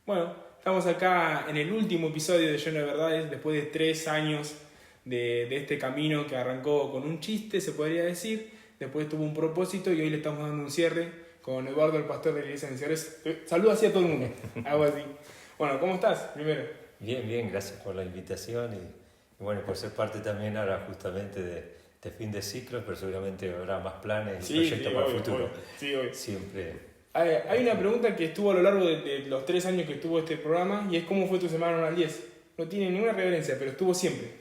Bueno, estamos acá en el último episodio de Lleno de Verdades, después de 3 años de este camino que arrancó con un chiste, se podría decir, después tuvo un propósito y hoy le estamos dando un cierre con Eduardo, el pastor de la iglesia de Misiones. Saluda así a todo el mundo, algo así. Bueno, ¿cómo estás? Primero. Bien, bien, gracias por la invitación y bueno, por ser parte también ahora justamente de fin de ciclo, pero seguramente habrá más planes y proyectos para el futuro. Sí, hoy. Siempre. Hay una pregunta que estuvo a lo largo de los 3 años que estuvo este programa y es ¿cómo fue tu semana 1 al 10? No tiene ninguna reverencia, pero estuvo siempre.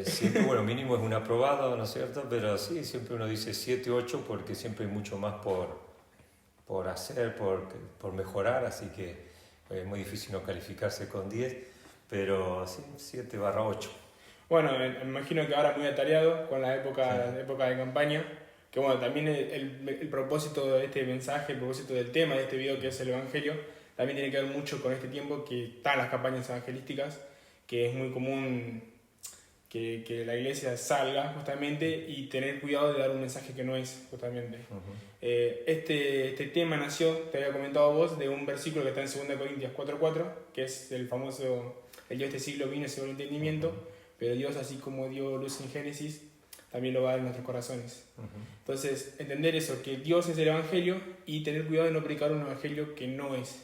Siempre, bueno, mínimo es un aprobado, ¿no es cierto? Pero sí, siempre uno dice 7, 8 porque siempre hay mucho más por hacer, por mejorar, así que es muy difícil no calificarse con 10, pero sí, 7/8. Bueno, me imagino que ahora muy atareado con la época, Sí. época de campaña, que bueno, también el propósito de este mensaje, el propósito del tema de este video que es el Evangelio, también tiene que ver mucho con este tiempo que están las campañas evangelísticas, que es muy común que la iglesia salga justamente y tener cuidado de dar un mensaje que no es justamente. Este tema nació, te había comentado vos, de un versículo que está en 2 Corintios 4:4, que es el famoso, el Dios de este siglo vino según el entendimiento, pero Dios, así como dio luz en Génesis, también lo va a dar en nuestros corazones. Entonces, entender eso, que Dios es el Evangelio y tener cuidado de no predicar un Evangelio que no es.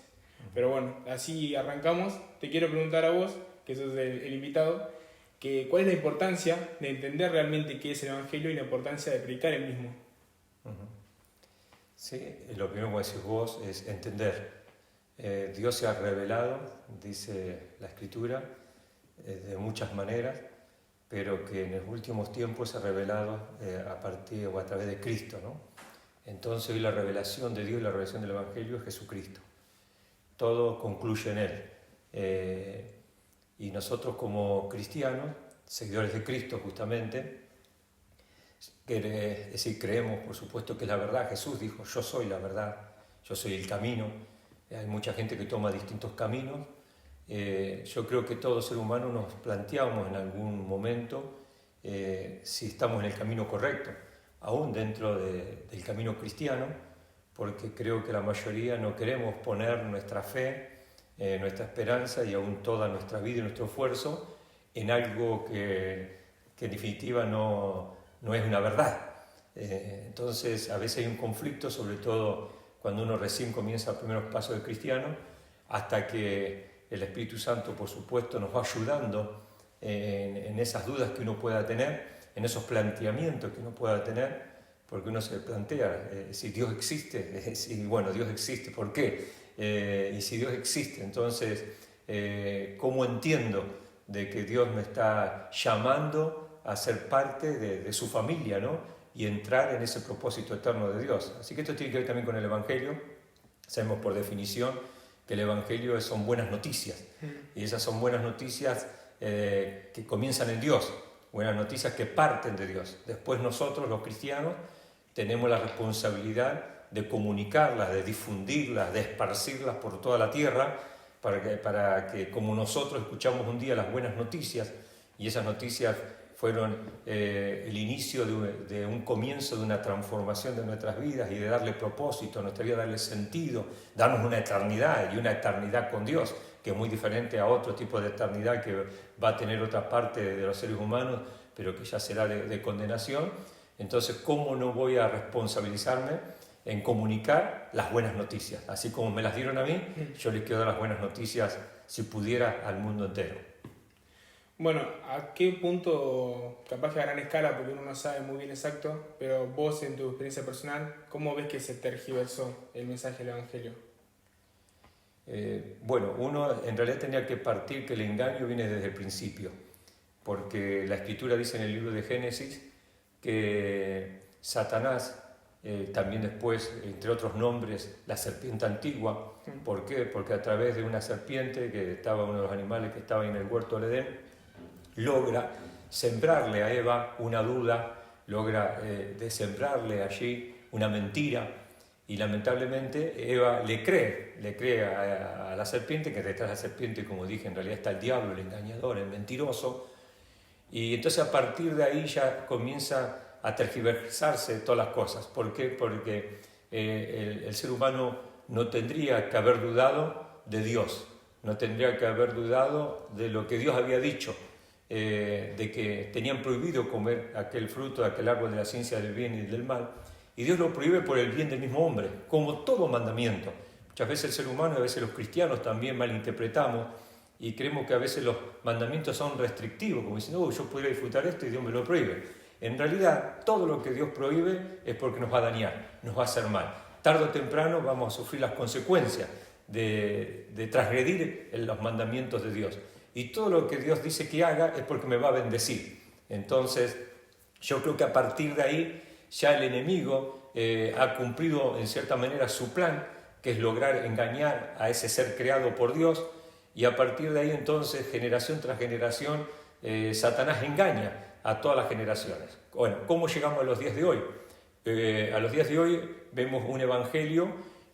Pero bueno, así arrancamos. Te quiero preguntar a vos, que sos el invitado, que cuál es la importancia de entender realmente qué es el Evangelio y la importancia de predicar el mismo. Sí, lo primero que decís vos es entender. Dios se ha revelado, dice la Escritura, de muchas maneras, pero que en los últimos tiempos se ha revelado a partir o a través de Cristo, ¿no? Entonces hoy la revelación de Dios y la revelación del Evangelio es Jesucristo. Todo concluye en Él. Y nosotros como cristianos, seguidores de Cristo justamente, es decir, creemos por supuesto que es la verdad. Jesús dijo, yo soy la verdad, yo soy el camino. Hay mucha gente que toma distintos caminos. Yo creo que todo ser humano nos planteamos en algún momento si estamos en el camino correcto, aún dentro del camino cristiano, porque creo que la mayoría no queremos poner nuestra fe, nuestra esperanza y aún toda nuestra vida y nuestro esfuerzo en algo que en definitiva no es una verdad. Entonces a veces hay un conflicto, sobre todo cuando uno recién comienza los primeros pasos del cristiano, hasta que el Espíritu Santo, por supuesto, nos va ayudando en esas dudas que uno pueda tener, en esos planteamientos que uno pueda tener, porque uno se plantea si Dios existe, y bueno, Dios existe, ¿por qué? Y si Dios existe, entonces, ¿cómo entiendo de que Dios me está llamando a ser parte de su familia, ¿no? Y entrar en ese propósito eterno de Dios? Así que esto tiene que ver también con el Evangelio. Sabemos por definición que el Evangelio son buenas noticias, y esas son buenas noticias que comienzan en Dios, buenas noticias que parten de Dios. Después nosotros, los cristianos, tenemos la responsabilidad de comunicarlas, de difundirlas, de esparcirlas por toda la tierra, para que como nosotros escuchamos un día las buenas noticias, y esas noticias fueron el inicio de un comienzo de una transformación de nuestras vidas y de darle propósito a nuestra vida, darle sentido, darnos una eternidad y una eternidad con Dios, que es muy diferente a otro tipo de eternidad que va a tener otra parte de los seres humanos, pero que ya será de condenación. Entonces, ¿cómo no voy a responsabilizarme en comunicar las buenas noticias? Así como me las dieron a mí, yo les quiero dar las buenas noticias, si pudiera, al mundo entero. Bueno, ¿a qué punto, capaz que a gran escala, porque uno no sabe muy bien exacto, pero vos en tu experiencia personal, ¿cómo ves que se tergiversó el mensaje del Evangelio? Bueno, uno en realidad tenía que partir que el engaño viene desde el principio, porque la Escritura dice en el libro de Génesis que Satanás, también después, entre otros nombres, la serpiente antigua. ¿Por qué? Porque a través de una serpiente, que estaba uno de los animales que estaba en el huerto del Edén, logra sembrarle a Eva una duda, logra de sembrarle allí una mentira, y lamentablemente Eva le cree a la serpiente, que detrás de la serpiente, como dije, en realidad está el diablo, el engañador, el mentiroso. Y entonces a partir de ahí ya comienza a tergiversarse todas las cosas. ¿Por qué? Porque el ser humano no tendría que haber dudado de Dios, no tendría que haber dudado de lo que Dios había dicho, de que tenían prohibido comer aquel fruto, aquel árbol de la ciencia del bien y del mal, y Dios lo prohíbe por el bien del mismo hombre, como todo mandamiento. Muchas veces el ser humano, a veces los cristianos también malinterpretamos y creemos que a veces los mandamientos son restrictivos, como diciendo, yo podría disfrutar esto y Dios me lo prohíbe. En realidad, todo lo que Dios prohíbe es porque nos va a dañar, nos va a hacer mal. Tarde o temprano vamos a sufrir las consecuencias de transgredir los mandamientos de Dios. Y todo lo que Dios dice que haga es porque me va a bendecir. Entonces, yo creo que a partir de ahí ya el enemigo ha cumplido en cierta manera su plan, que es lograr engañar a ese ser creado por Dios, y a partir de ahí entonces, generación tras generación, Satanás engaña a todas las generaciones. Bueno, ¿cómo llegamos a los días de hoy? A los días de hoy vemos un evangelio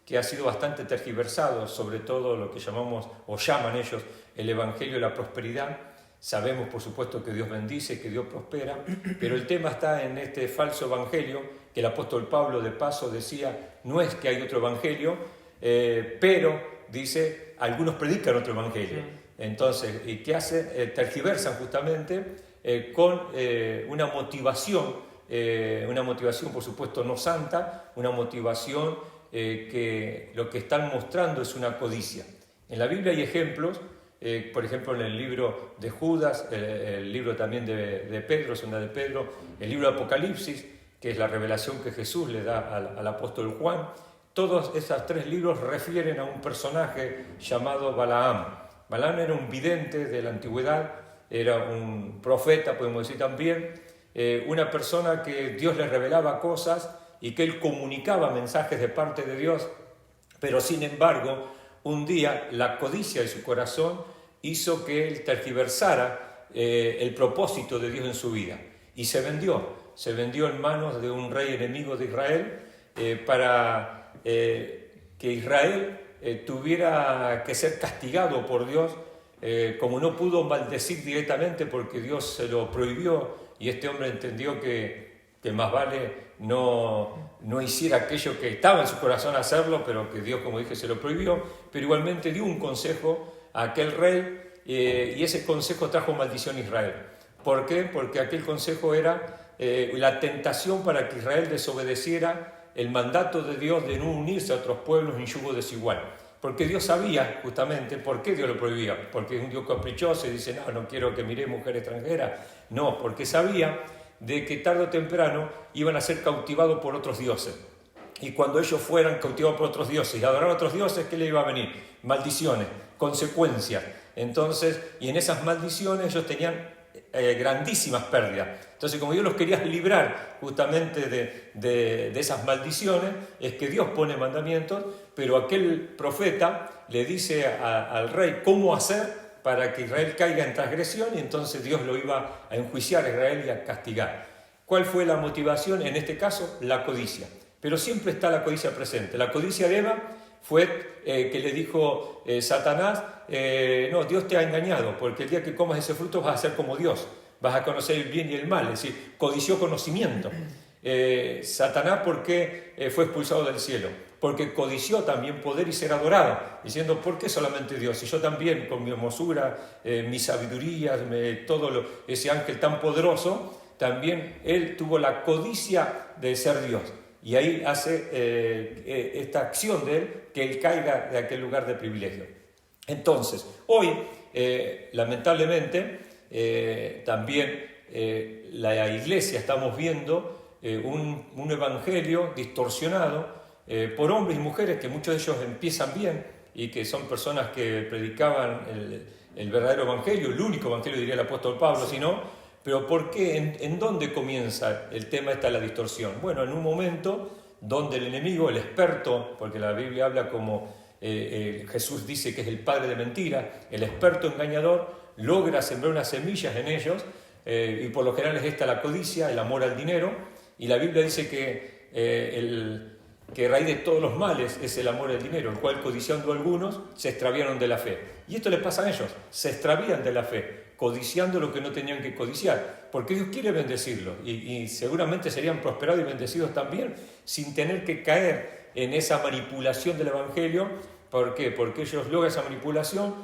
que ha sido bastante tergiversado, sobre todo lo que llamamos, o llaman ellos, el evangelio de la prosperidad. Sabemos, por supuesto, que Dios bendice, que Dios prospera, pero el tema está en este falso evangelio, que el apóstol Pablo, de paso, decía, no es que hay otro evangelio, pero, dice, algunos predican otro evangelio. Entonces, ¿y qué hacen? Tergiversan justamente con una motivación, por supuesto, no santa, una motivación que lo que están mostrando es una codicia. En la Biblia hay ejemplos, por ejemplo en el libro de Judas, el libro también de Pedro, segunda de Pedro, el libro de Apocalipsis, que es la revelación que Jesús le da al apóstol Juan. Todos esos tres libros refieren a un personaje llamado Balaam. Balaam era un vidente de la antigüedad, era un profeta, podemos decir también, una persona que Dios le revelaba cosas y que él comunicaba mensajes de parte de Dios, pero sin embargo, un día la codicia de su corazón hizo que él tergiversara el propósito de Dios en su vida y se vendió en manos de un rey enemigo de Israel para que Israel tuviera que ser castigado por Dios, como no pudo maldecir directamente porque Dios se lo prohibió y este hombre entendió que más vale no hiciera aquello que estaba en su corazón hacerlo, pero que Dios, como dije, se lo prohibió, pero igualmente dio un consejo a aquel rey y ese consejo trajo maldición a Israel. ¿Por qué? Porque aquel consejo era la tentación para que Israel desobedeciera el mandato de Dios de no unirse a otros pueblos en yugo desigual. Porque Dios sabía justamente por qué Dios lo prohibía, porque es un Dios caprichoso y dice, no quiero que mire mujer extranjera. No, porque sabía de que tarde o temprano iban a ser cautivados por otros dioses. Y cuando ellos fueran cautivados por otros dioses y adoraran a otros dioses, ¿qué le iba a venir? Maldiciones, consecuencias. Entonces, y en esas maldiciones ellos tenían grandísimas pérdidas. Entonces, como Dios los quería librar justamente de esas maldiciones, es que Dios pone mandamientos, pero aquel profeta le dice al rey cómo hacer para que Israel caiga en transgresión y entonces Dios lo iba a enjuiciar a Israel y a castigar. ¿Cuál fue la motivación? En este caso, la codicia. Pero siempre está la codicia presente. La codicia de Eva fue que le dijo Satanás, no, Dios te ha engañado, porque el día que comas ese fruto vas a ser como Dios, vas a conocer el bien y el mal, es decir, codició conocimiento. Satanás, ¿por qué fue expulsado del cielo? Porque codició también poder y ser adorado, diciendo, ¿por qué solamente Dios? Y yo también, con mi hermosura, mi sabiduría, ese ángel tan poderoso, también él tuvo la codicia de ser Dios. Y ahí hace esta acción de él, que él caiga de aquel lugar de privilegio. Entonces, hoy, lamentablemente, también la iglesia estamos viendo un evangelio distorsionado por hombres y mujeres que muchos de ellos empiezan bien y que son personas que predicaban el verdadero evangelio, el único evangelio, diría el apóstol Pablo, si no. Pero ¿por qué? ¿En dónde comienza el tema esta la distorsión? Bueno, en un momento donde el enemigo, el experto, porque la Biblia habla como Jesús dice que es el padre de mentiras, el experto engañador logra sembrar unas semillas en ellos y por lo general es esta la codicia, el amor al dinero, y la Biblia dice que raíz de todos los males es el amor al dinero, el cual codiciando algunos se extraviaron de la fe. Y esto les pasa a ellos, se extravían de la fe, codiciando lo que no tenían que codiciar, porque Dios quiere bendecirlos y seguramente serían prosperados y bendecidos también sin tener que caer en esa manipulación del Evangelio. ¿Por qué? Porque ellos logran esa manipulación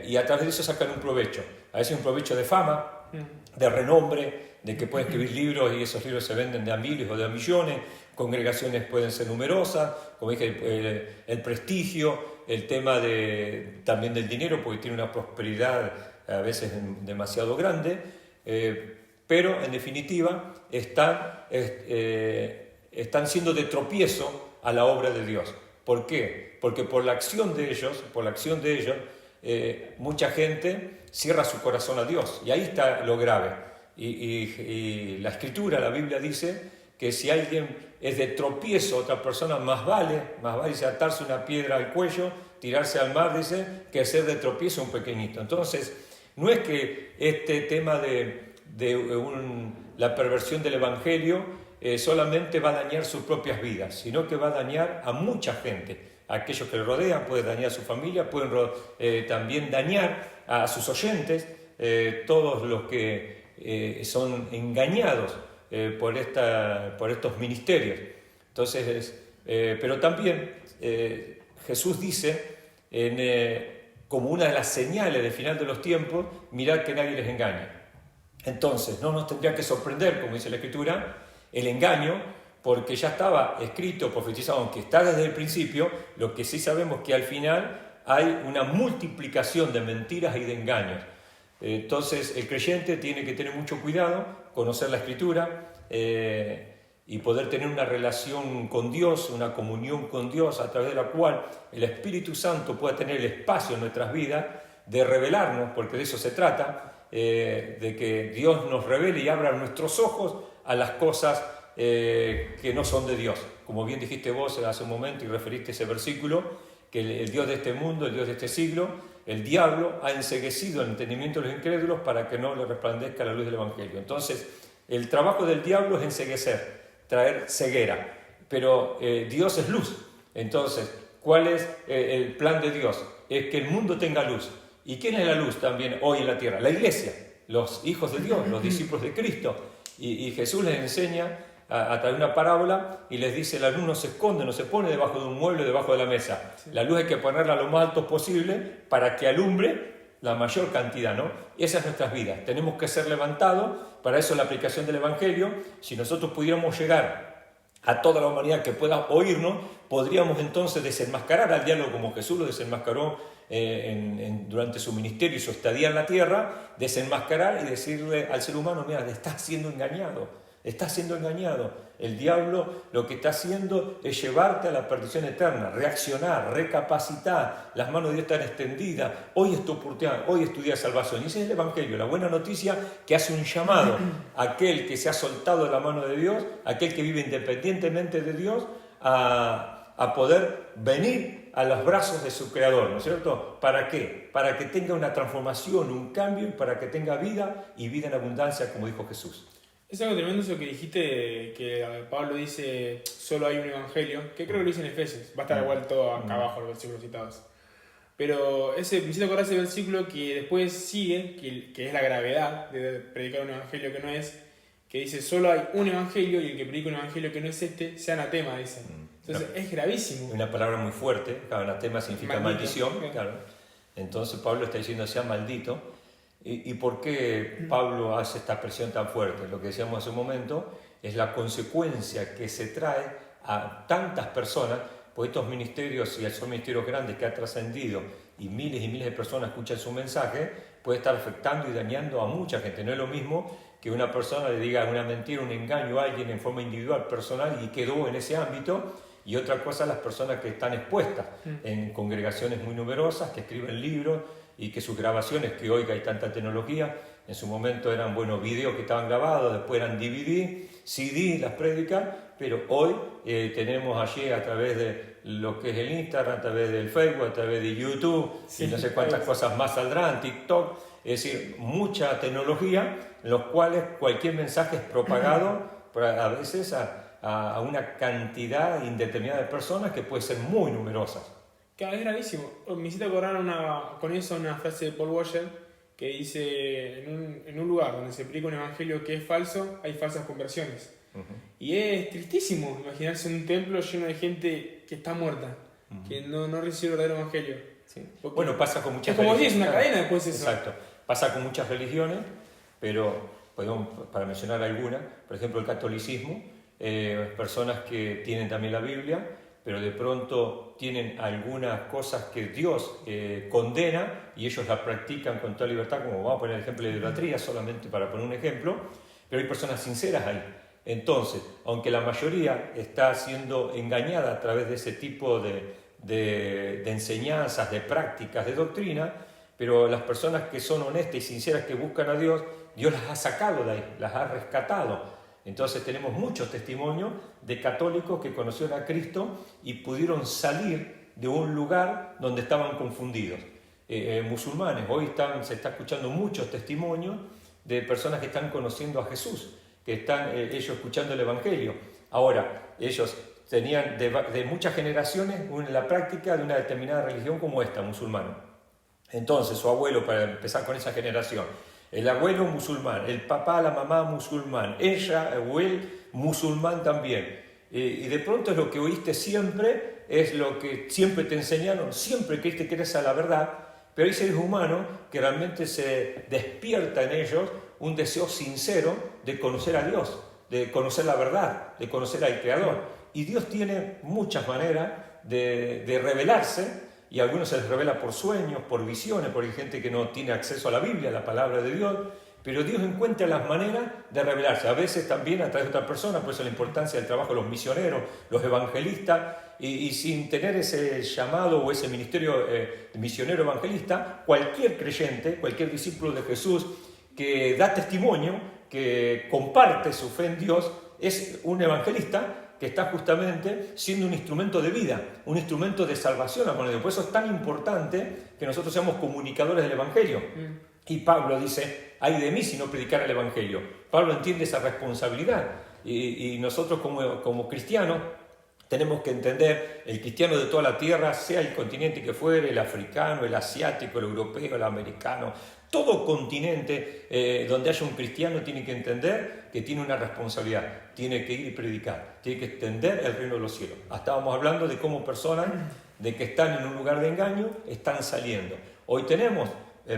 y a través de eso sacan un provecho. A veces un provecho de fama, de renombre, de que pueden escribir libros y esos libros se venden de a miles o de a millones, congregaciones pueden ser numerosas, como dije, el prestigio, el tema también del dinero, porque tiene una prosperidad a veces demasiado grande, pero en definitiva están siendo de tropiezo a la obra de Dios. ¿Por qué? Porque por la acción de ellos, mucha gente cierra su corazón a Dios, y ahí está lo grave. Y la Escritura, la Biblia dice que si alguien es de tropiezo a otra persona, más vale dice, atarse una piedra al cuello, tirarse al mar, dice, que ser de tropiezo un pequeñito. Entonces, no es que este tema de la perversión del Evangelio solamente va a dañar sus propias vidas, sino que va a dañar a mucha gente. A aquellos que le rodean, puede dañar a su familia, pueden también dañar a sus oyentes, todos los que son engañados por estos ministerios. Entonces, pero también Jesús dice, como una de las señales del final de los tiempos, mirad que nadie les engañe. Entonces, no nos tendría que sorprender, como dice la Escritura, el engaño, porque ya estaba escrito, profetizado, aunque está desde el principio. Lo que sí sabemos que al final hay una multiplicación de mentiras y de engaños. Entonces el creyente tiene que tener mucho cuidado, conocer la Escritura y poder tener una relación con Dios, una comunión con Dios, a través de la cual el Espíritu Santo pueda tener el espacio en nuestras vidas de revelarnos, porque de eso se trata, de que Dios nos revele y abra nuestros ojos a las cosas que no son de Dios. Como bien dijiste vos hace un momento y referiste ese versículo, que el Dios de este mundo, el Dios de este siglo, el diablo ha enceguecido el entendimiento de los incrédulos para que no le resplandezca la luz del Evangelio. Entonces, el trabajo del diablo es enceguecer, traer ceguera, pero Dios es luz. Entonces, ¿cuál es el plan de Dios? Es que el mundo tenga luz. ¿Y quién es la luz también hoy en la tierra? La iglesia, los hijos de Dios, los discípulos de Cristo. Y Jesús les enseña a través de una parábola y les dice: la luz no se esconde, no se pone debajo de un mueble, debajo de la mesa. La luz hay que ponerla lo más alto posible para que alumbre la mayor cantidad, ¿no? Y esas son nuestras vidas. Tenemos que ser levantados, para eso la aplicación del Evangelio. Si nosotros pudiéramos llegar a toda la humanidad que pueda oírnos, podríamos entonces desenmascarar al diablo como Jesús lo desenmascaró durante su ministerio y su estadía en la tierra, desenmascarar y decirle al ser humano: mira, estás siendo engañado. Estás siendo engañado. El diablo lo que está haciendo es llevarte a la perdición eterna. Reaccionar, recapacitar. Las manos de Dios están extendidas. Hoy es tu oportunidad, hoy es tu día de salvación. Y ese es el Evangelio, la buena noticia que hace un llamado a aquel que se ha soltado de la mano de Dios, aquel que vive independientemente de Dios, a poder venir a los brazos de su Creador, ¿no es cierto? ¿Para qué? Para que tenga una transformación, un cambio, y para que tenga vida y vida en abundancia, como dijo Jesús. Es algo tremendo eso que dijiste, que Pablo dice solo hay un evangelio, que creo que lo dice en Efesios, va a estar igual todo acá abajo los versículos citados. Pero me hiciste acordar ese versículo que después sigue, que es la gravedad de predicar un evangelio que no es, que dice solo hay un evangelio y el que predica un evangelio que no es este, sea anatema, dice. Entonces es gravísimo. Una palabra muy fuerte, anatema significa maldición, claro. Entonces Pablo está diciendo sea maldito. ¿Y por qué Pablo hace esta expresión tan fuerte? Lo que decíamos hace un momento es la consecuencia que se trae a tantas personas, porque estos ministerios, y son ministerios grandes que ha trascendido y miles de personas escuchan su mensaje, puede estar afectando y dañando a mucha gente. No es lo mismo que una persona le diga una mentira, un engaño a alguien en forma individual, personal, y quedó en ese ámbito, y otra cosa las personas que están expuestas en congregaciones muy numerosas, que escriben libros, y que sus grabaciones, que hoy hay tanta tecnología, en su momento eran buenos videos que estaban grabados, después eran DVD, CD, las prédicas, pero hoy tenemos allí a través de lo que es el Instagram, a través del Facebook, a través de YouTube, y no sé cuántas cosas más saldrán, TikTok, es decir, mucha tecnología, en los cuales cualquier mensaje es propagado a veces a una cantidad indeterminada de personas que puede ser muy numerosas. Claro, es gravísimo. Me hiciste acordar con eso una frase de Paul Washer que dice: en un lugar donde se predica un evangelio que es falso, hay falsas conversiones. Y es tristísimo imaginarse un templo lleno de gente que está muerta, que no recibe el verdadero evangelio. Sí. Bueno, pasa con muchas religiones. religiones. Es como una cadena después eso. Exacto. Pasa con muchas religiones, pero podemos, para mencionar algunas, por ejemplo el catolicismo, personas que tienen también la Biblia, pero de pronto tienen algunas cosas que Dios condena y ellos las practican con toda libertad, como vamos a poner el ejemplo de la idolatría, solamente para poner un ejemplo, pero hay personas sinceras ahí. Entonces, aunque la mayoría está siendo engañada a través de ese tipo de enseñanzas, de prácticas, de doctrina, pero las personas que son honestas y sinceras, que buscan a Dios, Dios las ha sacado de ahí, las ha rescatado. Entonces tenemos muchos testimonios de católicos que conocieron a Cristo y pudieron salir de un lugar donde estaban confundidos. Musulmanes, hoy se está escuchando muchos testimonios de personas que están conociendo a Jesús, que están ellos escuchando el Evangelio. Ahora, ellos tenían de muchas generaciones la práctica de una determinada religión como esta, musulmana. Entonces, su abuelo, para empezar con esa generación, el abuelo musulmán, el papá, la mamá musulmán, ella o él musulmán también. Y de pronto es lo que oíste siempre, es lo que siempre te enseñaron, siempre creíste que eres a la verdad, pero hay seres humanos que realmente se despierta en ellos un deseo sincero de conocer a Dios, de conocer la verdad, de conocer al Creador. Y Dios tiene muchas maneras de revelarse, y a algunos se les revela por sueños, por visiones, porque hay gente que no tiene acceso a la Biblia, a la palabra de Dios, pero Dios encuentra las maneras de revelarse, a veces también a través de otra persona, por eso la importancia del trabajo de los misioneros, los evangelistas, y sin tener ese llamado o ese ministerio de misionero evangelista, cualquier creyente, cualquier discípulo de Jesús que da testimonio, que comparte su fe en Dios, es un evangelista que está justamente siendo un instrumento de vida, un instrumento de salvación. Por eso es tan importante que nosotros seamos comunicadores del Evangelio. Y Pablo dice, ay de mí si no predicara el Evangelio. Pablo entiende esa responsabilidad. Y nosotros como cristianos tenemos que entender, el cristiano de toda la tierra, sea el continente que fuere, el africano, el asiático, el europeo, el americano, todo continente donde haya un cristiano tiene que entender que tiene una responsabilidad, tiene que ir y predicar, tiene que extender el reino de los cielos. Estábamos hablando de cómo personas de que están en un lugar de engaño están saliendo. Hoy tenemos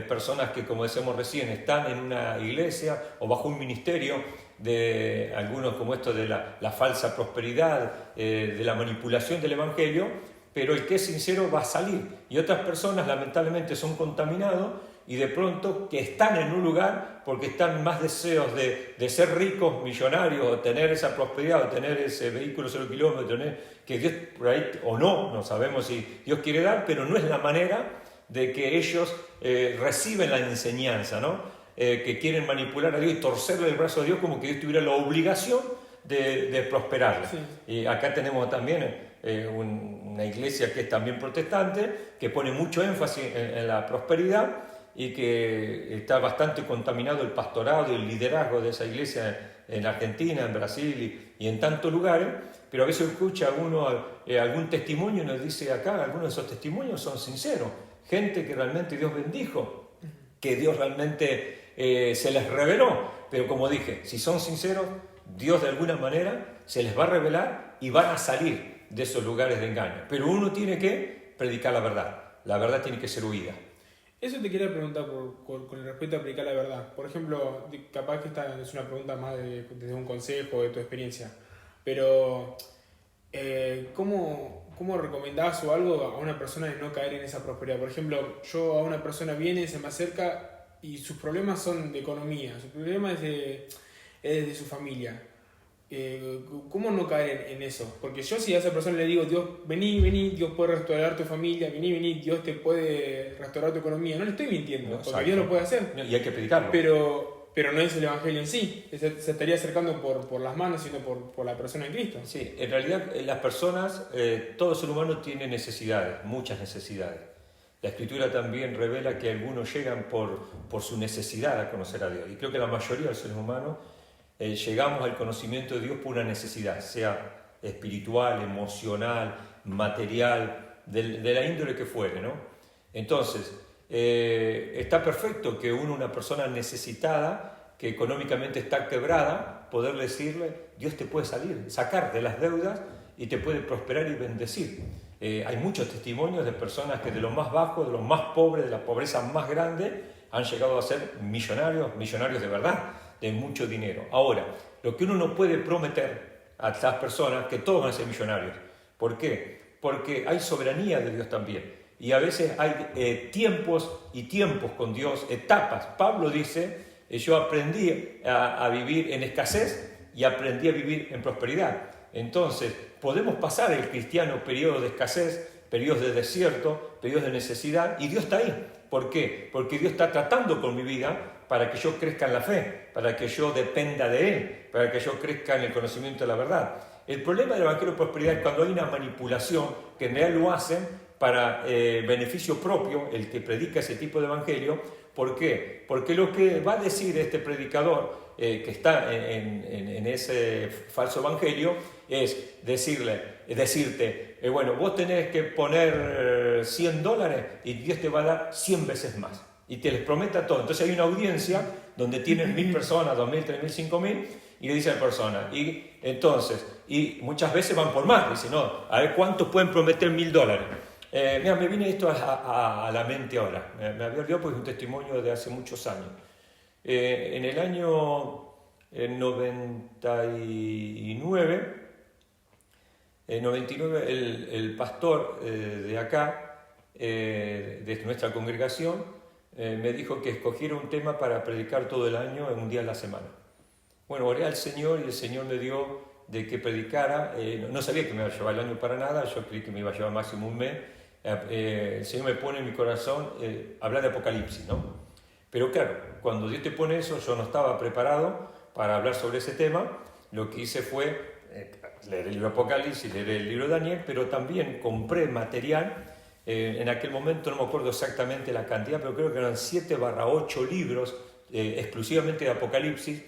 personas que, como decíamos recién, están en una iglesia o bajo un ministerio de algunos como esto de la falsa prosperidad, de la manipulación del Evangelio, pero el que es sincero va a salir. Y otras personas lamentablemente son contaminados y de pronto que están en un lugar porque están más deseos de ser ricos, millonarios, tener esa prosperidad, o tener ese vehículo 0 kilómetros, que Dios por ahí, o no sabemos si Dios quiere dar, pero no es la manera de que ellos reciben la enseñanza, ¿no? Que quieren manipular a Dios y torcerle el brazo a Dios como que Dios tuviera la obligación de prosperarle. Sí. Y acá tenemos también una iglesia que es también protestante, que pone mucho énfasis en la prosperidad y que está bastante contaminado el pastorado y el liderazgo de esa iglesia en Argentina, en Brasil y en tantos lugares, pero a veces escucha uno algún testimonio y nos dice acá, algunos de esos testimonios son sinceros, gente que realmente Dios bendijo, que Dios realmente se les reveló, pero como dije, si son sinceros, Dios de alguna manera se les va a revelar y van a salir de esos lugares de engaño, pero uno tiene que predicar la verdad tiene que ser huida. Eso te quería preguntar con respecto a aplicar la verdad. Por ejemplo, capaz que esta es una pregunta más desde un consejo, de tu experiencia, pero ¿cómo recomendás o algo a una persona de no caer en esa prosperidad? Por ejemplo, a una persona viene, se me acerca y sus problemas son de economía, su problema es de su familia. ¿Cómo no caer en eso? Porque yo si a esa persona le digo, Dios, vení, Dios puede restaurar tu familia, vení, Dios te puede restaurar tu economía, no le estoy mintiendo, porque exacto. Dios lo puede hacer. Y hay que predicarlo. Pero no es el Evangelio en sí, se estaría acercando por las manos, sino por la persona de Cristo. Sí, en realidad las personas, todo ser humano tiene necesidades, muchas necesidades. La Escritura también revela que algunos llegan por su necesidad a conocer a Dios. Y creo que la mayoría de los seres humanos llegamos al conocimiento de Dios por una necesidad, sea espiritual, emocional, material, de la índole que fuere, ¿no? Entonces, está perfecto que una persona necesitada que económicamente está quebrada, poder decirle, Dios te puede sacar de las deudas y te puede prosperar y bendecir. Hay muchos testimonios de personas que de lo más bajo, de lo más pobre, de la pobreza más grande, han llegado a ser millonarios de verdad, de mucho dinero. Ahora, lo que uno no puede prometer a estas personas que todos van a ser millonarios. ¿Por qué? Porque hay soberanía de Dios también. Y a veces hay tiempos y tiempos con Dios, etapas. Pablo dice, yo aprendí a vivir en escasez y aprendí a vivir en prosperidad. Entonces, podemos pasar el cristiano periodo de escasez, periodos de desierto, periodos de necesidad, y Dios está ahí. ¿Por qué? Porque Dios está tratando con mi vida para que yo crezca en la fe, para que yo dependa de Él, para que yo crezca en el conocimiento de la verdad. El problema del Evangelio de Prosperidad es cuando hay una manipulación, que en realidad lo hacen para beneficio propio, el que predica ese tipo de Evangelio. ¿Por qué? Porque lo que va a decir este predicador que está en ese falso Evangelio es decirte, bueno, vos tenés que poner $100 y Dios te va a dar 100 veces más. Y te les prometa todo. Entonces hay una audiencia donde tienen 1.000 personas, 2.000, 3.000, 5.000, y le dice a la persona, y muchas veces van por más, dicen, no, a ver cuántos pueden prometer $1.000. Mira, me viene esto a la mente ahora, me había olvidado porque es un testimonio de hace muchos años. En el año 99, el pastor de acá, de nuestra congregación, me dijo que escogiera un tema para predicar todo el año en un día a la semana. Bueno, oré al Señor y el Señor me dio de que predicara. No sabía que me iba a llevar el año para nada, yo creí que me iba a llevar máximo un mes. El Señor me pone en mi corazón hablar de Apocalipsis, ¿no? Pero claro, cuando Dios te pone eso, yo no estaba preparado para hablar sobre ese tema. Lo que hice fue leer el libro de Apocalipsis, leer el libro de Daniel, pero también compré material. En aquel momento no me acuerdo exactamente la cantidad, pero creo que eran 7/8 libros exclusivamente de Apocalipsis,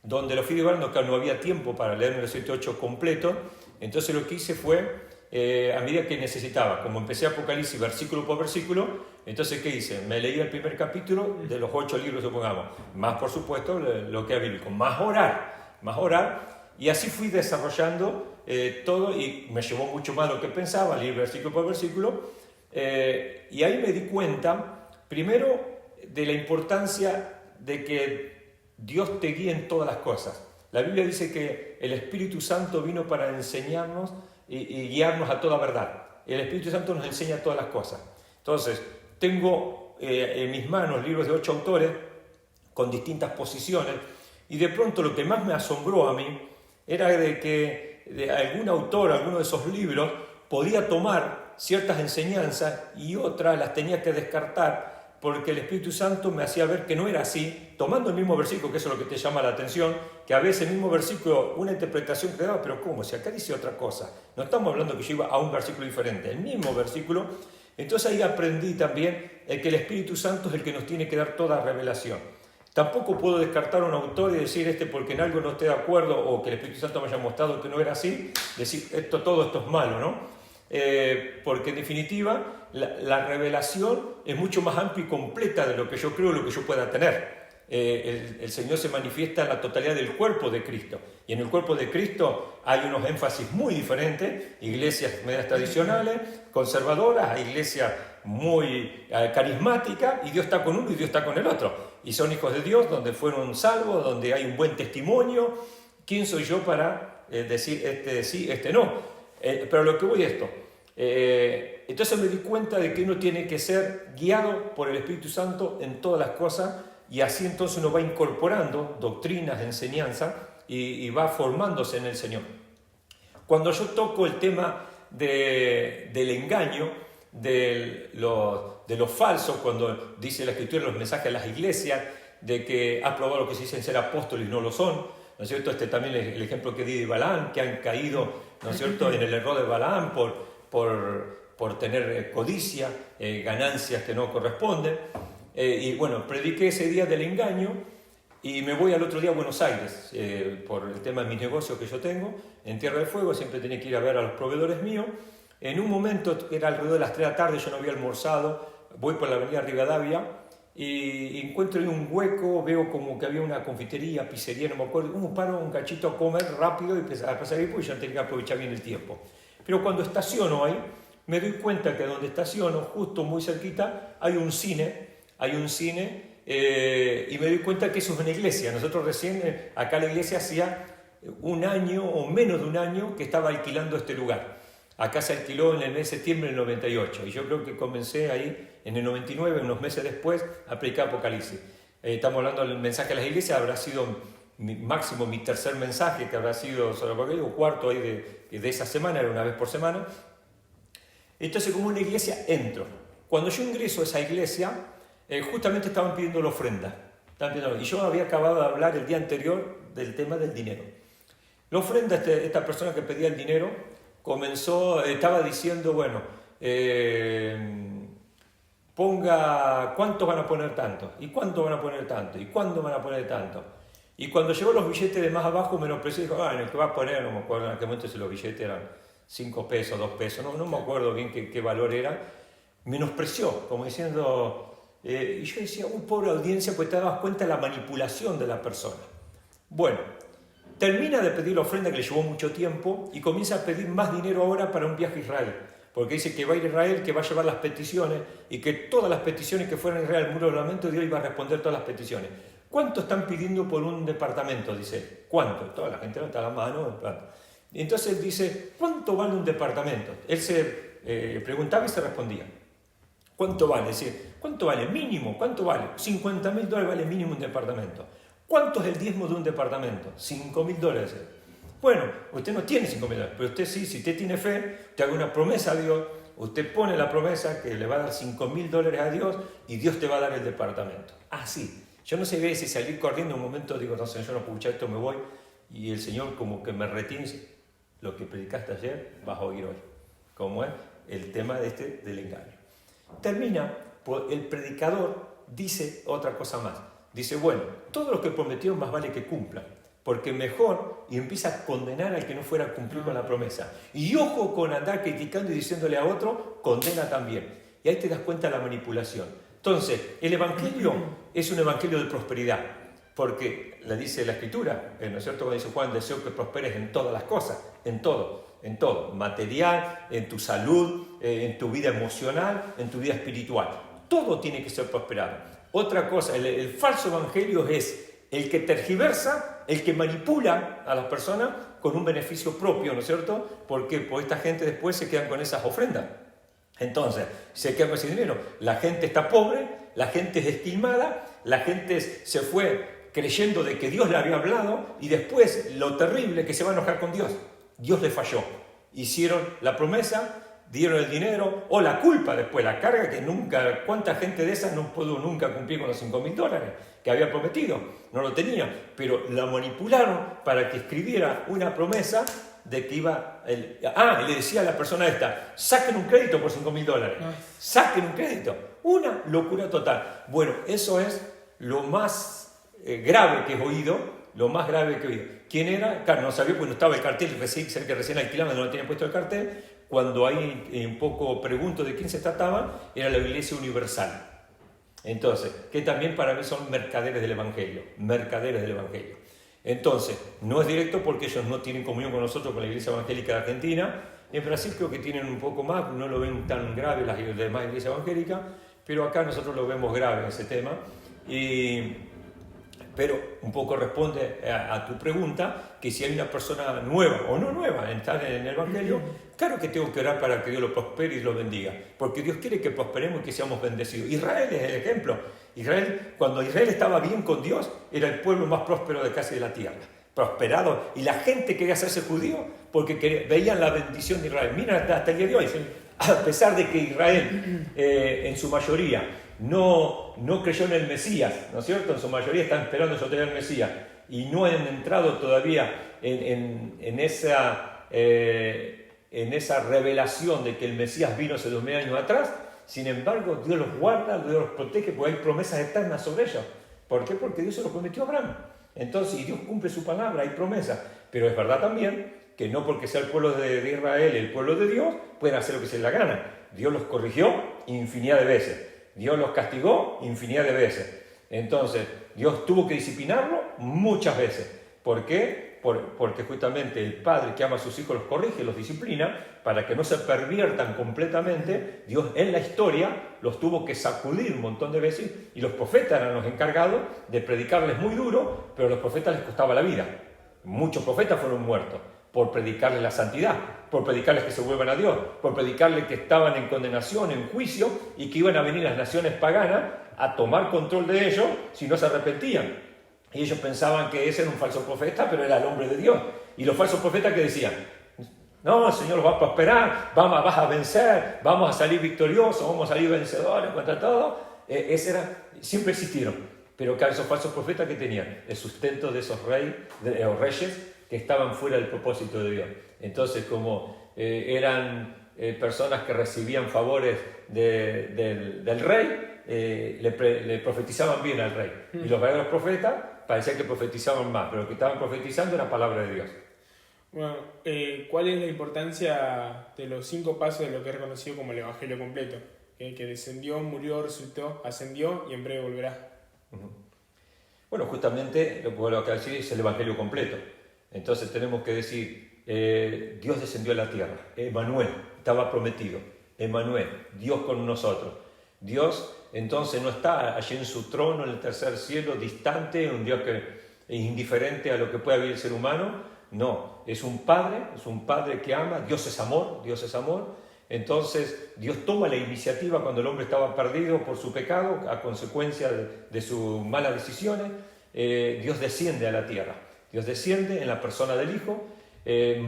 donde los fui llevando, que no había tiempo para leerme los 7 u 8 completos. Entonces lo que hice fue, a medida que necesitaba, como empecé Apocalipsis versículo por versículo, entonces ¿qué hice? Me leí el primer capítulo de los 8 libros, supongamos, más por supuesto lo que era bíblico, más orar, y así fui desarrollando todo, y me llevó mucho más de lo que pensaba, leer versículo por versículo. Y ahí me di cuenta, primero, de la importancia de que Dios te guíe en todas las cosas. La Biblia dice que el Espíritu Santo vino para enseñarnos y guiarnos a toda verdad. El Espíritu Santo nos enseña todas las cosas. Entonces, tengo en mis manos libros de 8 autores con distintas posiciones, y de pronto lo que más me asombró a mí era de que de algún autor, alguno de esos libros, podía tomar ciertas enseñanzas y otras las tenía que descartar, porque el Espíritu Santo me hacía ver que no era así, tomando el mismo versículo, que eso es lo que te llama la atención, que a veces el mismo versículo, una interpretación que daba, pero ¿cómo? Si acá dice otra cosa. No estamos hablando que yo iba a un versículo diferente, el mismo versículo. Entonces ahí aprendí también que el Espíritu Santo es el que nos tiene que dar toda revelación. Tampoco puedo descartar a un autor y decir porque en algo no esté de acuerdo, o que el Espíritu Santo me haya mostrado que no era así, decir todo esto es malo, ¿no? Porque en definitiva la revelación es mucho más amplia y completa de lo que yo creo, lo que yo pueda tener. El Señor se manifiesta en la totalidad del cuerpo de Cristo, y en el cuerpo de Cristo hay unos énfasis muy diferentes: iglesias medias tradicionales, conservadoras, iglesias muy carismáticas, y Dios está con uno y Dios está con el otro, y son hijos de Dios donde fueron salvos, donde hay un buen testimonio. ¿Quién soy yo para decir este sí, este no? Pero lo que voy es esto. Entonces me di cuenta de que uno tiene que ser guiado por el Espíritu Santo en todas las cosas, y así entonces uno va incorporando doctrinas, enseñanzas, y va formándose en el Señor. Cuando yo toco el tema del engaño, de lo falso, cuando dice la Escritura, los mensajes a las iglesias, de que has probado lo que se dicen ser apóstoles y no lo son, ¿no es cierto? También el ejemplo que di de Balaam, que han caído, ¿no es cierto?, en el error de Balaam por tener codicia, ganancias que no corresponden. Y bueno, prediqué ese día del engaño, y me voy al otro día a Buenos Aires por el tema de mis negocios que yo tengo en Tierra del Fuego. Siempre tenía que ir a ver a los proveedores míos. En un momento, era alrededor de las 3 de la tarde, yo no había almorzado, voy por la avenida Rivadavia, y encuentro ahí un hueco, veo como que había una confitería, pizzería, no me acuerdo, paro un cachito a comer rápido y a pasar ahí porque yo tenía que aprovechar bien el tiempo. Pero cuando estaciono ahí, me doy cuenta que donde estaciono, justo muy cerquita, hay un cine, y me doy cuenta que eso es una iglesia. Nosotros recién, acá la iglesia hacía un año o menos de un año que estaba alquilando este lugar. Acá se alquiló en el mes de septiembre del 98 y yo creo que comencé ahí en el 99, unos meses después, a predicar Apocalipsis. Estamos hablando del mensaje a las iglesias, habrá sido mi tercer mensaje, que habrá sido sobre Apocalipsis, o cuarto ahí de esa semana, era una vez por semana. Entonces, como una iglesia, entro. Cuando yo ingreso a esa iglesia, justamente estaban pidiendo la ofrenda. Y yo había acabado de hablar el día anterior del tema del dinero. La ofrenda, esta persona que pedía el dinero, estaba diciendo, bueno, ponga, ¿cuánto van a poner tanto? ¿Y cuánto van a poner tanto? ¿Y cuándo van a poner tanto? Y cuando llegó los billetes de más abajo, menospreció y dijo, en el que va a poner, no me acuerdo en aquel momento si los billetes eran 5 pesos, 2 pesos, no me acuerdo bien qué valor era, menospreció, como diciendo... y yo decía, pobre audiencia, pues te dabas cuenta de la manipulación de la persona. Bueno, termina de pedir la ofrenda que le llevó mucho tiempo y comienza a pedir más dinero ahora para un viaje a Israel. Porque dice que va a ir a Israel, que va a llevar las peticiones y que todas las peticiones que fueran a Israel, el muro de lamento, Dios iba a responder todas las peticiones. ¿Cuánto están pidiendo por un departamento? Dice, ¿cuánto? Toda la gente levanta la mano. Y entonces dice, ¿cuánto vale un departamento? Él se preguntaba y se respondía. ¿Cuánto vale? Es decir, ¿cuánto vale? Mínimo, ¿cuánto vale? $50.000 vale mínimo un departamento. ¿Cuánto es el diezmo de un departamento? $5.000. Bueno, usted no tiene $5.000, pero usted sí, si usted tiene fe, usted haga una promesa a Dios, usted pone la promesa que le va a dar $5.000 a Dios y Dios te va a dar el departamento. Así. Yo no sé si salir corriendo un momento, digo, no sé, yo no puedo escuchar esto, me voy, y el Señor como que me retiene y dice, lo que predicaste ayer vas a oír hoy. Como es el tema del engaño. Termina, el predicador dice otra cosa más. Dice, bueno, todo lo que prometieron más vale que cumplan, porque mejor, y empieza a condenar al que no fuera a cumplir con la promesa. Y ojo con andar criticando y diciéndole a otro, condena también. Y ahí te das cuenta de la manipulación. Entonces, el Evangelio es un Evangelio de prosperidad, porque le dice la Escritura, ¿no es cierto? Cuando dice Juan, deseo que prosperes en todas las cosas, en todo, material, en tu salud, en tu vida emocional, en tu vida espiritual. Todo tiene que ser prosperado. Otra cosa, el falso evangelio es el que tergiversa, el que manipula a las personas con un beneficio propio, ¿no es cierto? Porque esta gente después se quedan con esas ofrendas. Entonces, se quedan con ese dinero. La gente está pobre, la gente es esquilmada, la gente se fue creyendo de que Dios le había hablado y después lo terrible que se va a enojar con Dios. Dios le falló. Hicieron la promesa, dieron el dinero, o la culpa después, la carga que nunca, ¿cuánta gente de esas no pudo nunca cumplir con los $5.000 que había prometido? No lo tenía, pero la manipularon para que escribiera una promesa de que iba... le decía a la persona esta, saquen un crédito por $5.000, saquen un crédito. Una locura total. Bueno, eso es lo más grave que he oído. Lo más grave que he oído. ¿Quién era? Claro, no sabía porque no estaba el cartel, que recién alquilaban, no tenía puesto el cartel. Cuando ahí un poco pregunto de quién se trataba, era la Iglesia Universal. Entonces, que también para mí son mercaderes del Evangelio. Entonces, no es directo porque ellos no tienen comunión con nosotros, con la Iglesia Evangélica de Argentina. En Brasil creo que tienen un poco más, no lo ven tan grave las demás iglesias evangélicas, pero acá nosotros lo vemos grave ese tema. Pero un poco responde a tu pregunta, que si hay una persona nueva o no nueva en estar en el Evangelio, claro que tengo que orar para que Dios lo prospere y lo bendiga, porque Dios quiere que prosperemos y que seamos bendecidos. Israel es el ejemplo. Cuando Israel estaba bien con Dios, era el pueblo más próspero de casi de la tierra, prosperado, y la gente quería hacerse judío porque veían la bendición de Israel. Mira hasta el día de hoy, a pesar de que Israel en su mayoría no creyó en el Mesías, ¿no es cierto? En su mayoría están esperando sostener el Mesías y no han entrado todavía en esa revelación de que el Mesías vino hace 2000 años atrás. Sin embargo, Dios los guarda, Dios los protege, porque hay promesas eternas sobre ellos. ¿Por qué? Porque Dios se lo prometió a Abraham. Entonces, y Dios cumple su palabra, hay promesas. Pero es verdad también que no porque sea el pueblo de Israel, el pueblo de Dios, pueden hacer lo que se les da gana. Dios los corrigió infinidad de veces. Dios los castigó infinidad de veces. Entonces, Dios tuvo que disciplinarlo muchas veces. ¿Por qué? Porque justamente el padre que ama a sus hijos los corrige, los disciplina, para que no se perviertan completamente. Dios en la historia los tuvo que sacudir un montón de veces y los profetas eran los encargados de predicarles muy duro, pero a los profetas les costaba la vida. Muchos profetas fueron muertos por predicarles la santidad, por predicarles que se vuelvan a Dios, por predicarles que estaban en condenación, en juicio, y que iban a venir las naciones paganas a tomar control de ellos si no se arrepentían. Y ellos pensaban que ese era un falso profeta, pero era el hombre de Dios. Y los falsos profetas que decían, no, el Señor los va a prosperar, vas a vencer, vamos a salir victoriosos, vamos a salir vencedores contra todo. Siempre existieron. Pero claro, esos falsos profetas que tenían el sustento de esos reyes que estaban fuera del propósito de Dios. Entonces, como eran personas que recibían favores del rey, le profetizaban bien al rey. Y los verdaderos profetas parecía que profetizaban más, pero lo que estaban profetizando era palabra de Dios. Bueno, ¿cuál es la importancia de los 5 pasos de lo que es reconocido como el Evangelio completo? Que descendió, murió, resucitó, ascendió y en breve volverá. Bueno, justamente lo que decir es el Evangelio completo. Entonces tenemos que decir, Dios descendió a la tierra, Emmanuel, estaba prometido, Emmanuel, Dios con nosotros. Dios entonces no está allí en su trono, en el tercer cielo, distante, un Dios que es indiferente a lo que pueda vivir el ser humano. No, es un Padre que ama, Dios es amor, Dios es amor. Entonces Dios toma la iniciativa cuando el hombre estaba perdido por su pecado, a consecuencia de sus malas decisiones. Dios desciende a la tierra, Dios desciende en la persona del Hijo.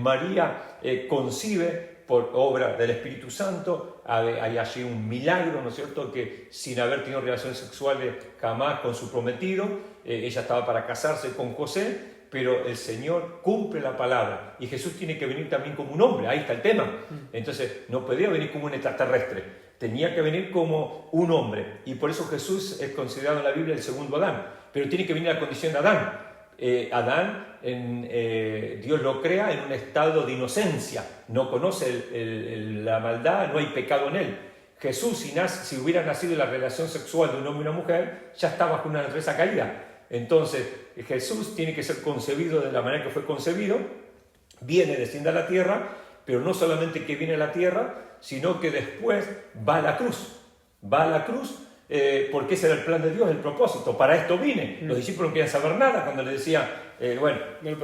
María concibe por obra del Espíritu Santo. Hay allí un milagro, ¿no es cierto?, que sin haber tenido relaciones sexuales jamás con su prometido, ella estaba para casarse con José, pero el Señor cumple la palabra y Jesús tiene que venir también como un hombre, ahí está el tema. Entonces no podía venir como un extraterrestre, tenía que venir como un hombre, y por eso Jesús es considerado en la Biblia el segundo Adán, pero tiene que venir a la condición de Adán. Dios lo crea en un estado de inocencia, no conoce la maldad, no hay pecado en él. Jesús, si hubiera nacido en la relación sexual de un hombre y una mujer, ya está bajo una naturaleza caída. Entonces Jesús tiene que ser concebido de la manera que fue concebido, desciende a la tierra, pero no solamente que viene a la tierra, sino que después va a la cruz, porque ese era el plan de Dios, el propósito. Para esto vine. Los discípulos no querían saber nada cuando le decían, tengo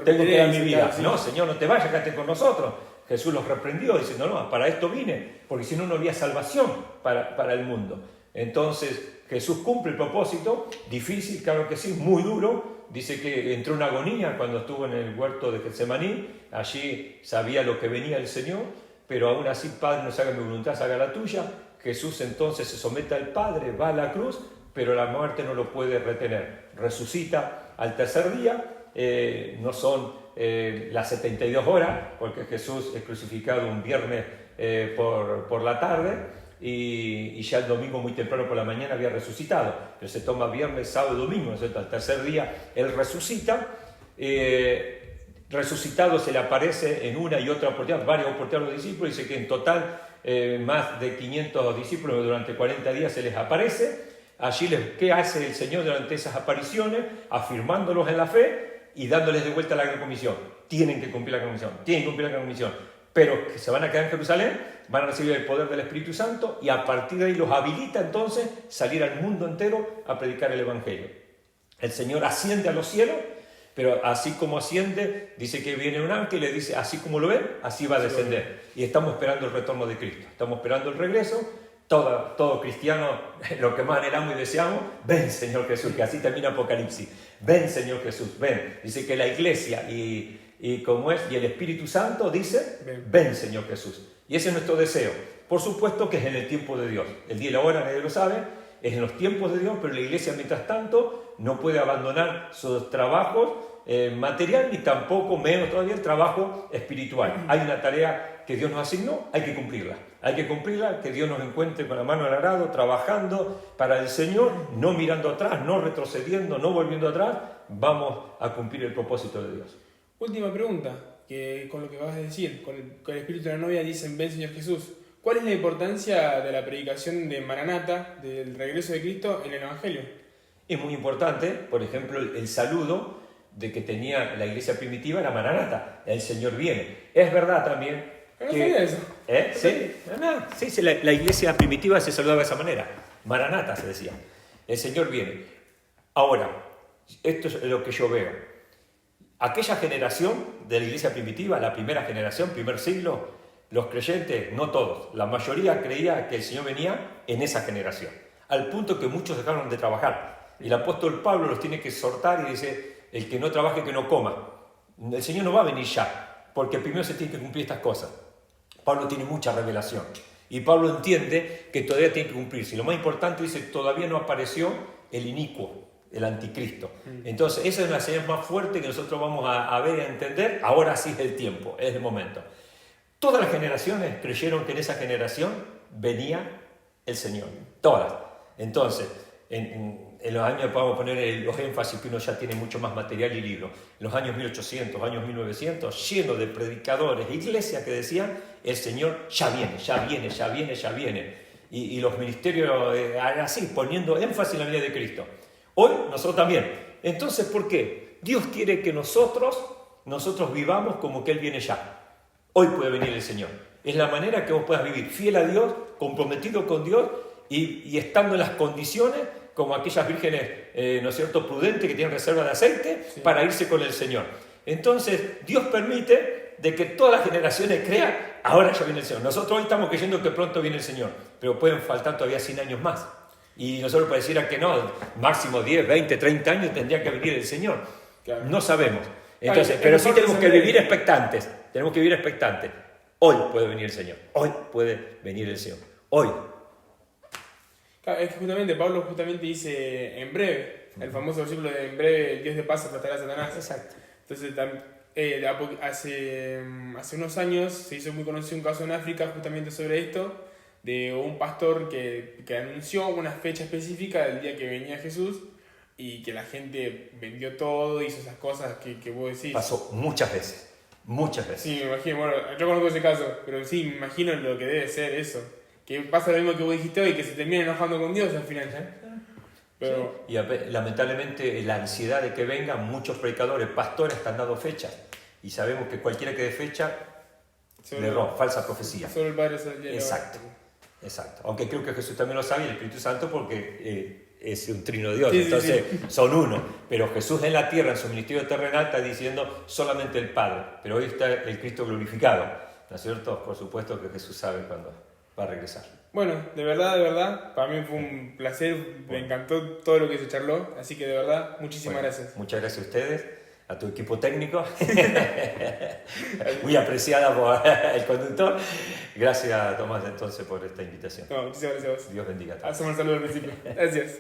que dar mi vida. No, Señor, no te vayas, quédate con nosotros. Jesús los reprendió diciendo, no, para esto vine, porque si no, no había salvación para el mundo. Entonces Jesús cumple el propósito, difícil, claro que sí, muy duro. Dice que entró en agonía cuando estuvo en el huerto de Getsemaní. Allí sabía lo que venía el Señor, pero aún así, Padre, no se haga mi voluntad, se haga la tuya. Jesús entonces se somete al Padre, va a la cruz, pero la muerte no lo puede retener. Resucita al tercer día, no son las 72 horas, porque Jesús es crucificado un viernes por la tarde, y ya el domingo muy temprano por la mañana había resucitado, pero se toma viernes, sábado y domingo, ¿no? Al tercer día Él resucita. Resucitado se le aparece en una y otra oportunidad, varias oportunidades a los discípulos. Dice que en total más de 500 discípulos durante 40 días se les aparece. Allí, ¿qué hace el Señor durante esas apariciones? Afirmándolos en la fe y dándoles de vuelta la gran comisión. Tienen que cumplir la gran comisión, pero que se van a quedar en Jerusalén, van a recibir el poder del Espíritu Santo, y a partir de ahí los habilita entonces salir al mundo entero a predicar el Evangelio. El Señor asciende a los cielos, pero así como asciende, dice que viene un ángel y le dice, así como lo ven, así va a descender. Y estamos esperando el retorno de Cristo, estamos esperando el regreso. Todo cristiano, lo que más anhelamos y deseamos, ven Señor Jesús, que así termina Apocalipsis. Ven Señor Jesús, ven. Dice que la iglesia y el Espíritu Santo dice, ven Señor Jesús. Y ese es nuestro deseo. Por supuesto que es en el tiempo de Dios. El día y la hora nadie lo sabe, es en los tiempos de Dios, pero la iglesia mientras tanto no puede abandonar sus trabajos material, ni tampoco menos todavía el trabajo espiritual. Hay una tarea que Dios nos asignó, hay que cumplirla, que Dios nos encuentre con la mano al arado, trabajando para el Señor, no mirando atrás, no retrocediendo, no volviendo atrás. Vamos a cumplir el propósito de Dios. Última pregunta, que con lo que vas a decir, con el espíritu de la novia dicen, ven Señor Jesús. ¿cuál es la importancia de la predicación de Maranata, del regreso de Cristo, en el Evangelio? Es muy importante, por ejemplo, el saludo de que tenía la iglesia primitiva era Maranata, el Señor viene. Es verdad también No sabía eso. Sí, la iglesia primitiva se saludaba de esa manera. Maranata se decía. El Señor viene. Ahora, esto es lo que yo veo. Aquella generación de la iglesia primitiva, la primera generación, primer siglo, los creyentes, no todos, la mayoría creía que el Señor venía en esa generación, al punto que muchos dejaron de trabajar. Y el apóstol Pablo los tiene que exhortar y dice, el que no trabaje, que no coma. El Señor no va a venir ya, porque primero se tienen que cumplir estas cosas. Pablo tiene mucha revelación y Pablo entiende que todavía tiene que cumplirse. Y lo más importante dice, todavía no apareció el inicuo, el anticristo. Entonces, esa es la señal más fuerte que nosotros vamos a ver y a entender. Ahora sí es el tiempo, es el momento. Todas las generaciones creyeron que en esa generación venía el Señor. Todas. Entonces, en los años, podemos poner los énfasis que uno ya tiene mucho más material y libros. En los años 1800, años 1900, lleno de predicadores, iglesias que decían, el Señor ya viene, ya viene, ya viene, ya viene. Y los ministerios así, poniendo énfasis en la vida de Cristo. Hoy nosotros también. Entonces, ¿por qué? Dios quiere que nosotros vivamos como que Él viene ya. Hoy puede venir el Señor. Es la manera que vos puedas vivir fiel a Dios, comprometido con Dios y estando en las condiciones como aquellas vírgenes, ¿no es cierto?, prudentes que tienen reserva de aceite para irse con el Señor. Entonces, Dios permite de que todas las generaciones crean, ahora ya viene el Señor. Nosotros hoy estamos creyendo que pronto viene el Señor, pero pueden faltar todavía 100 años más. Y nosotros pareciera que no, máximo 10, 20, 30 años tendría que venir el Señor. Claro. No sabemos. Entonces, pero sí tenemos que vivir expectantes. Tenemos que vivir expectantes. Hoy puede venir el Señor. Hoy puede venir el Señor. Hoy. Claro, es que justamente Pablo dice en breve, el famoso versículo de en breve el Dios de paz aplastará a Satanás. Exacto. Entonces, hace unos años se hizo muy conocido un caso en África justamente sobre esto, de un pastor que anunció una fecha específica del día que venía Jesús y que la gente vendió todo, hizo esas cosas que vos decís. Pasó muchas veces, muchas veces. Sí, me imagino, bueno, yo conozco ese caso, pero sí, me imagino lo que debe ser eso. Que pasa lo mismo que vos dijiste hoy, que se termina enojando con Dios al final. Pero... Sí. Y lamentablemente la ansiedad de que vengan muchos predicadores, pastores están dando fechas. Y sabemos que cualquiera que dé fecha, le erró, falsa profecía. Solo el Padre sabe. Exacto. Exacto. Aunque creo que Jesús también lo sabe y el Espíritu Santo porque es un trino Dios, sí, entonces sí. Son uno. Pero Jesús en la tierra, en su ministerio terrenal, está diciendo solamente el Padre. Pero hoy está el Cristo glorificado, ¿no es cierto? Por supuesto que Jesús sabe cuándo va a regresar. Bueno, de verdad, para mí fue un placer, me encantó todo lo que se charló, así que de verdad, muchísimas gracias. Muchas gracias a ustedes, a tu equipo técnico, muy apreciada por el conductor. Gracias, Tomás, entonces, por esta invitación. No, muchísimas gracias a vos. Dios bendiga a todos. Hacemos el saludo al principio. Gracias.